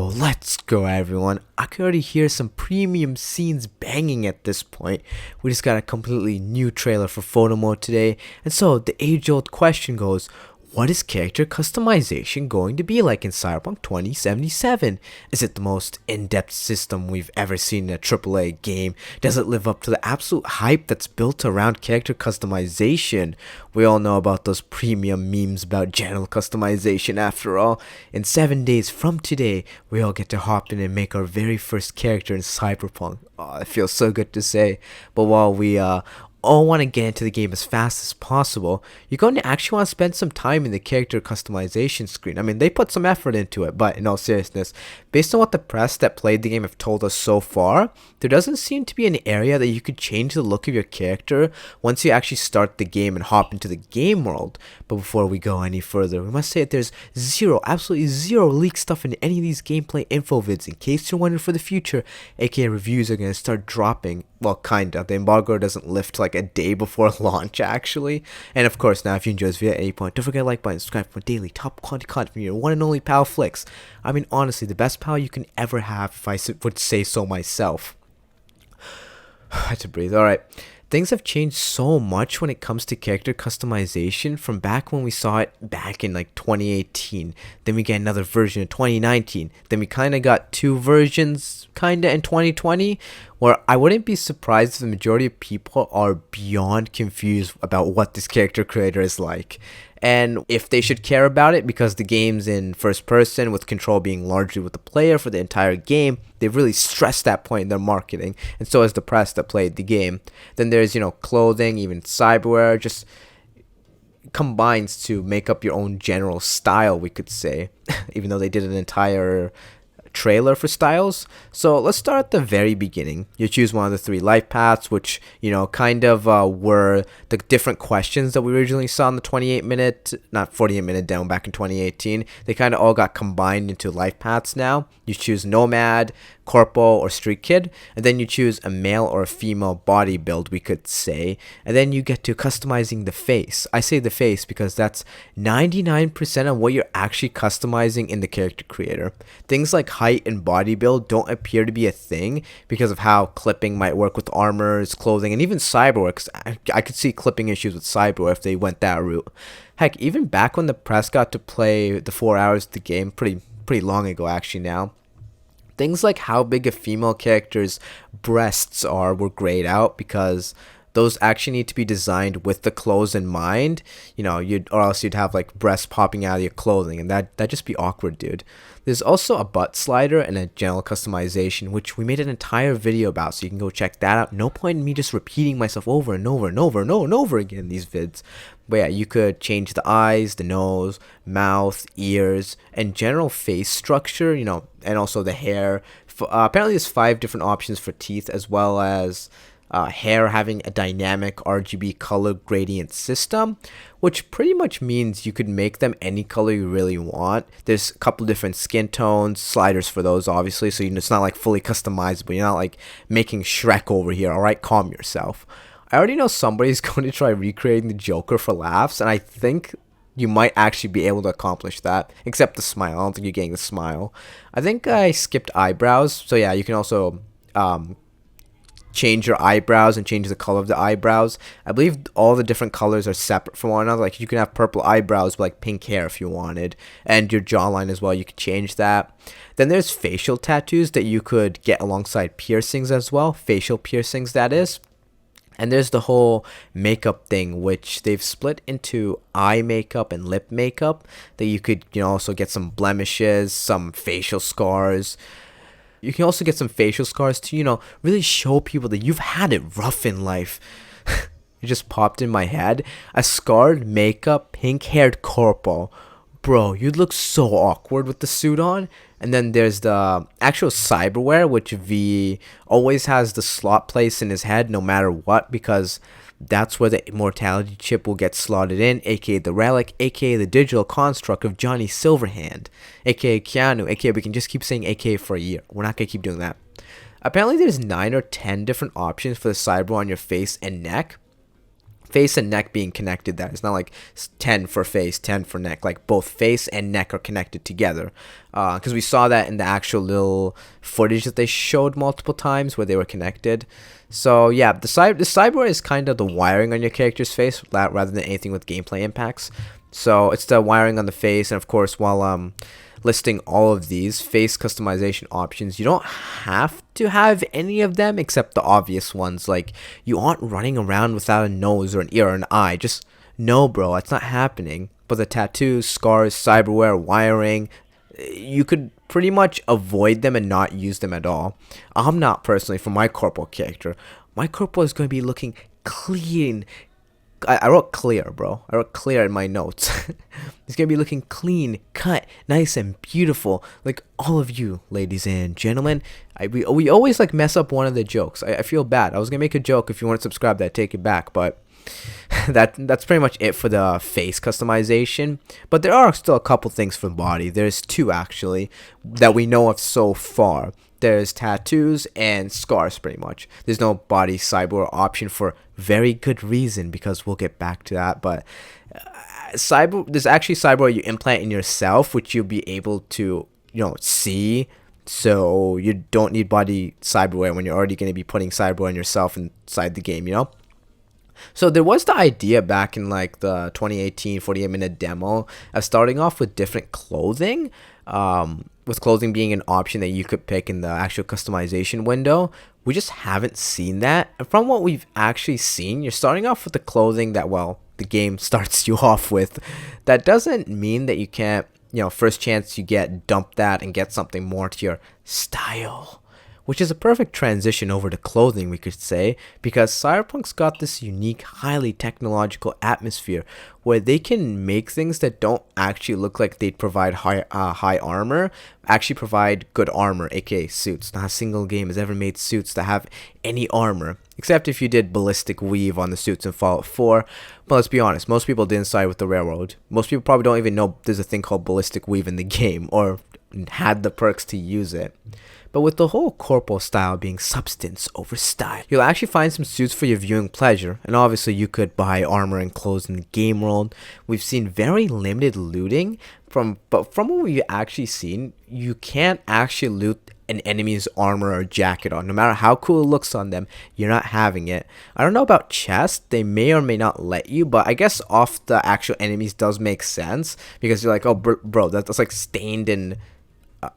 let's go everyone. I can already hear some premium scenes banging at this point. We just got a completely new trailer for photo mode today. And so the age-old question goes, what is character customization going to be like in Cyberpunk 2077? Is it the most in-depth system we've ever seen in a AAA game? Does it live up to the absolute hype that's built around character customization? We all know about those premium memes about genital customization after all. In 7 days from today, we all get to hop in and make our very first character in Cyberpunk. Oh, it feels so good to say. But while we all want to get into the game as fast as possible, you're going to actually want to spend some time in the character customization screen. I mean, they put some effort into it, but in all seriousness, based on what the press that played the game have told us so far, there doesn't seem to be an area that you could change the look of your character once you actually start the game and hop into the game world. But before we go any further, we must say that there's absolutely zero leaked stuff in any of these gameplay info vids, in case you're wondering for the future, aka reviews are going to start dropping. Well, kinda. The embargo doesn't lift like a day before launch, actually. And of course, now if you enjoy this video at any point, don't forget to like button, subscribe for daily top quality content from your one and only pal Flicks. I mean, honestly, the best pal you can ever have, if I would say so myself. I had to breathe. Alright. Things have changed so much when it comes to character customization from back when we saw it back in like 2018. Then we get another version in 2019. Then we kind of got two versions kind of in 2020, where I wouldn't be surprised if the majority of people are beyond confused about what this character creator is like. And if they should care about it, because the game's in first person with control being largely with the player for the entire game, they've really stressed that point in their marketing, and so has the press that played the game. Then there's, clothing, even cyberware, just combines to make up your own general style, we could say, even though they did an entire trailer for styles. So let's start at the very beginning. You choose one of the three life paths, which kind of were the different questions that we originally saw in the 28-minute, not 48-minute demo back in 2018. They kind of all got combined into life paths now. You choose nomad, corporal, or street kid, and then you choose a male or a female body build, we could say, and then you get to customizing the face. I say the face because that's 99% of what you're actually customizing in the character creator. Things like height and body build don't appear to be a thing because of how clipping might work with armors, clothing, and even cyberware, because I could see clipping issues with cyberware if they went that route. Heck, even back when the press got to play the 4 hours of the game, pretty long ago actually now, things like how big a female character's breasts were grayed out, because those actually need to be designed with the clothes in mind. Or else you'd have like breasts popping out of your clothing, and that'd just be awkward, dude. There's also a butt slider and a genital customization, which we made an entire video about, so you can go check that out. No point in me just repeating myself over and over and over and over and over again in these vids. But yeah, you could change the eyes, the nose, mouth, ears, and general face structure, and also the hair. Apparently there's 5 different options for teeth, as well as hair having a dynamic RGB color gradient system, which pretty much means you could make them any color you really want. There's a couple different skin tones, sliders for those obviously, so it's not like fully customizable. You're not like making Shrek over here. Alright, calm yourself. I already know somebody's going to try recreating the Joker for laughs, and I think you might actually be able to accomplish that, except the smile. I don't think you're getting the smile. I think I skipped eyebrows, so yeah, you can also change your eyebrows and change the color of the eyebrows. I believe all the different colors are separate from one another. Like, you can have purple eyebrows but like pink hair if you wanted, and your jawline as well, you could change that. Then there's facial tattoos that you could get alongside piercings as well, facial piercings that is. And there's the whole makeup thing, which they've split into eye makeup and lip makeup, that you could also get some blemishes, some facial scars. You can also get some facial scars to, really show people that you've had it rough in life. It just popped in my head. A scarred makeup, pink-haired corporal. Bro, you'd look so awkward with the suit on. And then there's the actual cyberware, which V always has the slot place in his head no matter what, because that's where the immortality chip will get slotted in, aka the relic, aka the digital construct of Johnny Silverhand, aka Keanu, aka we can just keep saying aka for a year. We're not going to keep doing that. Apparently there's 9 or 10 different options for the cyber on your face and neck. face and neck being connected. That it's not like 10 for face, 10 for neck. Like both face and neck are connected together. Because we saw that in the actual little footage that they showed multiple times where they were connected. So yeah, the cyborg is kind of the wiring on your character's face rather than anything with gameplay impacts. So it's the wiring on the face, and of course, while listing all of these face customization options, you don't have to have any of them except the obvious ones. Like, you aren't running around without a nose or an ear or an eye. Just no, bro, that's not happening. But the tattoos, scars, cyberware, wiring, you could pretty much avoid them and not use them at all. I'm not personally. For my corporal character, my corporal is going to be looking clean. I wrote clear, bro. I wrote clear in my notes. It's going to be looking clean, cut, nice, and beautiful. Like all of you, ladies and gentlemen. We always like mess up one of the jokes. I feel bad. I was going to make a joke. If you want to subscribe, that take it back. But that's pretty much it for the face customization. But there are still a couple things for the body. There's two, actually, that we know of so far. There's tattoos and scars, pretty much. There's no body cyborg option for very good reason, because we'll get back to that. But there's actually cyborg you implant in yourself, which you'll be able to, see. So you don't need body cyberware when you're already going to be putting cyberware on yourself inside the game, So there was the idea back in like the 2018 48-minute demo of starting off with different clothing, with clothing being an option that you could pick in the actual customization window. We just haven't seen that. And from what we've actually seen, you're starting off with the clothing that, well, the game starts you off with. That doesn't mean that you can't, first chance you get, dump that and get something more to your style. Which is a perfect transition over to clothing, we could say, because Cyberpunk's got this unique, highly technological atmosphere where they can make things that don't actually look like they'd provide high armor, actually provide good armor, aka suits. Not a single game has ever made suits that have any armor, except if you did ballistic weave on the suits in Fallout 4. But let's be honest, most people didn't side with the railroad. Most people probably don't even know there's a thing called ballistic weave in the game, or had the perks to use it. But with the whole corporal style being substance over style, you'll actually find some suits for your viewing pleasure, and obviously you could buy armor and clothes in the game world. We've seen very limited looting, but from what we've actually seen, you can't actually loot an enemy's armor or jacket on. No matter how cool it looks on them, you're not having it. I don't know about chests, they may or may not let you, but I guess off the actual enemies does make sense, because you're like, oh bro, that's like stained in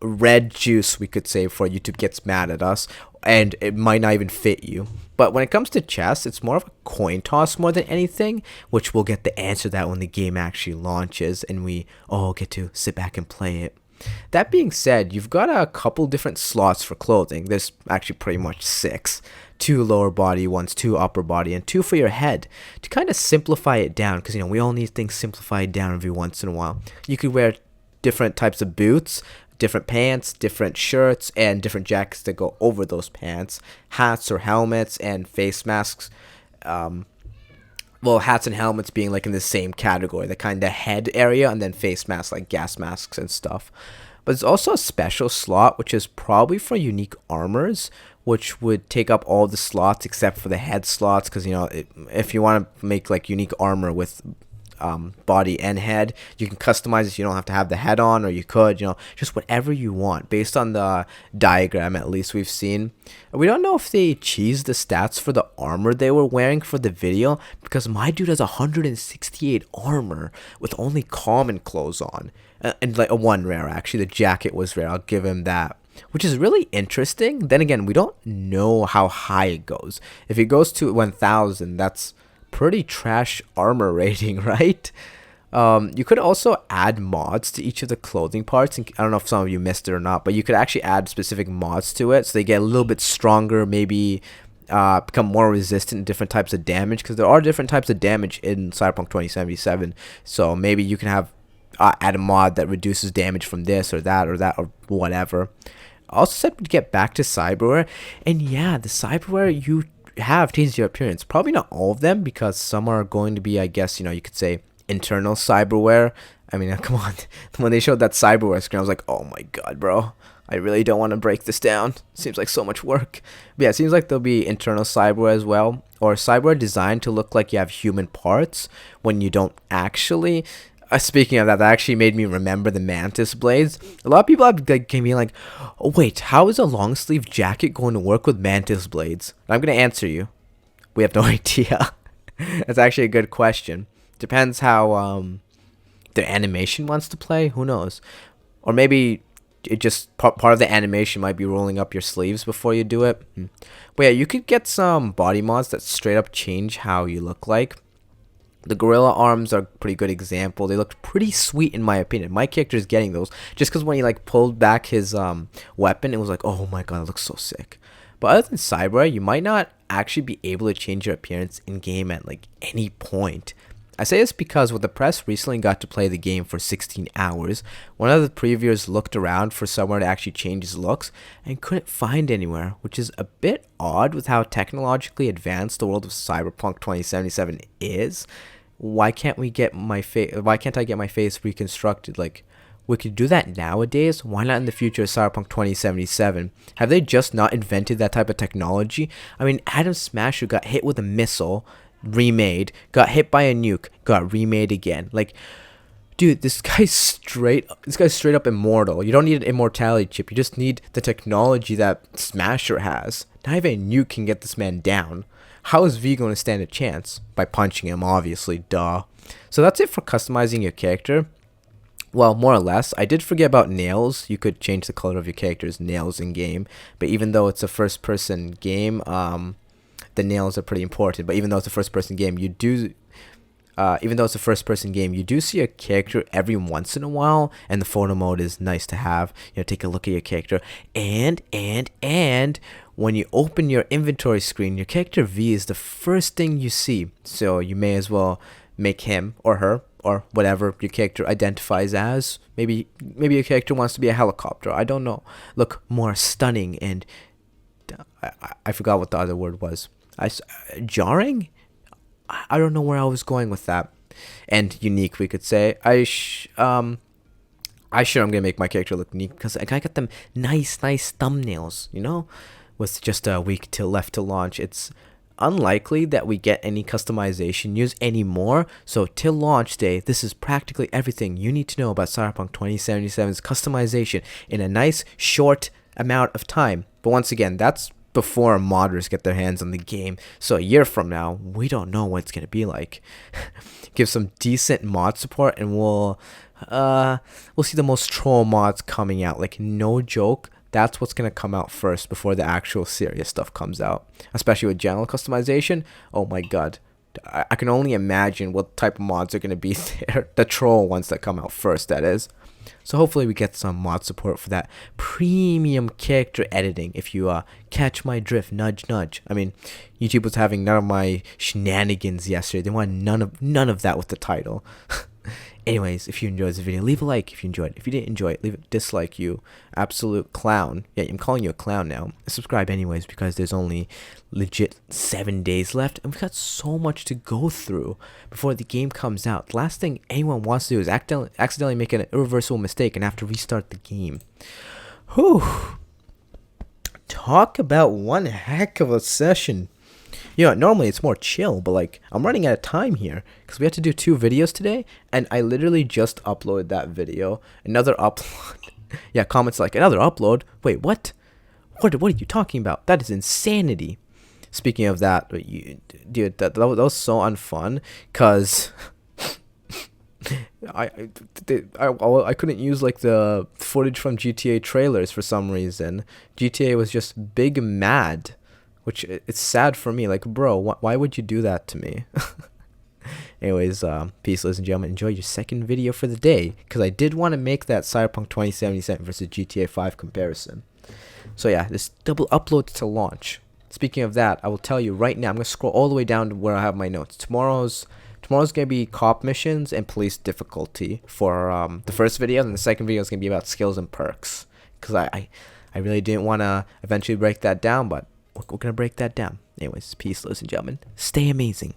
red juice, we could say, before YouTube gets mad at us, and it might not even fit you. But when it comes to chests, it's more of a coin toss more than anything, which we'll get the answer to that when the game actually launches and we all get to sit back and play it. That being said, you've got a couple different slots for clothing. There's actually pretty much 6. 2 lower body ones, 2 upper body, and 2 for your head, to kind of simplify it down, because we all need things simplified down every once in a while. You could wear different types of boots, different pants, different shirts, and different jackets that go over those pants, hats or helmets, and face masks. Hats and helmets being like in the same category, the kind of head area, and then face masks like gas masks and stuff. But there's also a special slot, which is probably for unique armors, which would take up all the slots except for the head slots, because if you want to make like unique armor with body and head, you can customize it. You don't have to have the head on, or you could, just whatever you want based on the diagram. At least we've seen. We don't know if they cheesed the stats for the armor they were wearing for the video, because my dude has 168 armor with only common clothes on, and like a 1 rare. Actually, the jacket was rare, I'll give him that, which is really interesting. Then again, we don't know how high it goes. If it goes to 1000, that's pretty trash armor rating, right? You could also add mods to each of the clothing parts, and I don't know if some of you missed it or not, but you could actually add specific mods to it so they get a little bit stronger, maybe become more resistant to different types of damage, because there are different types of damage in Cyberpunk 2077. So maybe you can have add a mod that reduces damage from this or that or whatever. I also said we'd get back to cyberware, and yeah, the cyberware you have changes your appearance. Probably not all of them, because some are going to be, I guess, you could say internal cyberware, I mean, come on. When they showed that Cyborg screen, I was like, oh my god, bro. I really don't want to break this down. Seems like so much work. But yeah, it seems like there'll be internal cyber as well. Or cyber designed to look like you have human parts when you don't actually. Speaking of that, that actually made me remember the mantis blades. A lot of people have like came in like, oh wait, how is a long sleeve jacket going to work with mantis blades? And I'm gonna answer you. We have no idea. That's actually a good question. Depends how the animation wants to play. Who knows? Or maybe it just part of the animation might be rolling up your sleeves before you do it. But yeah, you could get some body mods that straight up change how you look like. The gorilla arms are a pretty good example. They looked pretty sweet in my opinion. My character is getting those just because when he like pulled back his weapon, it was like, oh my god, it looks so sick. But other than Cyber, you might not actually be able to change your appearance in game at like any point. I say this because when the press recently got to play the game for 16 hours, one of the previewers looked around for somewhere to actually change his looks and couldn't find anywhere, which is a bit odd with how technologically advanced the world of Cyberpunk 2077 is. Why can't we get my face? Why can't I get my face reconstructed? Like, we could do that nowadays. Why not in the future of Cyberpunk 2077? Have they just not invented that type of technology? I mean, Adam Smasher got hit with a missile, remade, got hit by a nuke, got remade again. Like, dude, this guy's straight up immortal. You don't need an immortality chip. You just need the technology that Smasher has. Not even a nuke can get this man down. How is V going to stand a chance? By punching him, obviously, duh. So that's it for customizing your character. Well, more or less. I did forget about nails. You could change the color of your character's nails in game, but even though it's a first-person game, the nails are pretty important. But even though it's a first-person game, you do see a character every once in a while, and the photo mode is nice to have. You know, take a look at your character, and when you open your inventory screen, your character V is the first thing you see. So you may as well make him or her or whatever your character identifies as. Maybe your character wants to be a helicopter. I don't know. Look more stunning and I forgot what the other word was. Jarring? I don't know where I was going with that. And unique, we could say. I'm gonna make my character look unique because I got them nice thumbnails, you know? With just a week till left to launch, it's unlikely that we get any customization news anymore. So till launch day, this is practically everything you need to know about Cyberpunk 2077's customization in a nice short amount of time. But once again, that's before modders get their hands on the game. So a year from now, we don't know what it's gonna be like. Give some decent mod support and we'll see the most troll mods coming out. Like, no joke, that's what's gonna come out first before the actual serious stuff comes out. Especially with general customization. Oh my god, I can only imagine what type of mods are gonna be there. The troll ones that come out first, that is. So hopefully we get some mod support for that premium character editing. If you catch my drift, nudge nudge. I mean, YouTube was having none of my shenanigans yesterday. They wanted none of that with the title. Anyways, if you enjoyed this video, leave a like if you enjoyed it. If you didn't enjoy it, leave a dislike, you absolute clown. Yeah, I'm calling you a clown now. Subscribe anyways because there's only legit 7 days left and we've got so much to go through before the game comes out. The last thing anyone wants to do is accidentally make an irreversible mistake and have to restart the game. Whew. Talk about one heck of a session. You know, normally it's more chill, but like, I'm running out of time here because we have to do 2 videos today, and I literally just uploaded that video. Another upload. Yeah, comments like, another upload? Wait, what? What are you talking about? That is insanity. Speaking of that, dude, that was so unfun because I couldn't use like the footage from GTA trailers for some reason. GTA was just big mad. Which, it's sad for me. Like, bro, why would you do that to me? Anyways, peace, ladies and gentlemen. Enjoy your second video for the day. Because I did want to make that Cyberpunk 2077 versus GTA 5 comparison. So yeah, this double uploads to launch. Speaking of that, I will tell you right now. I'm going to scroll all the way down to where I have my notes. Tomorrow's going to be cop missions and police difficulty for the first video. And the second video is going to be about skills and perks. Because I really didn't want to eventually break that down, but we're going to break that down. Anyways, peace, ladies and gentlemen. Stay amazing.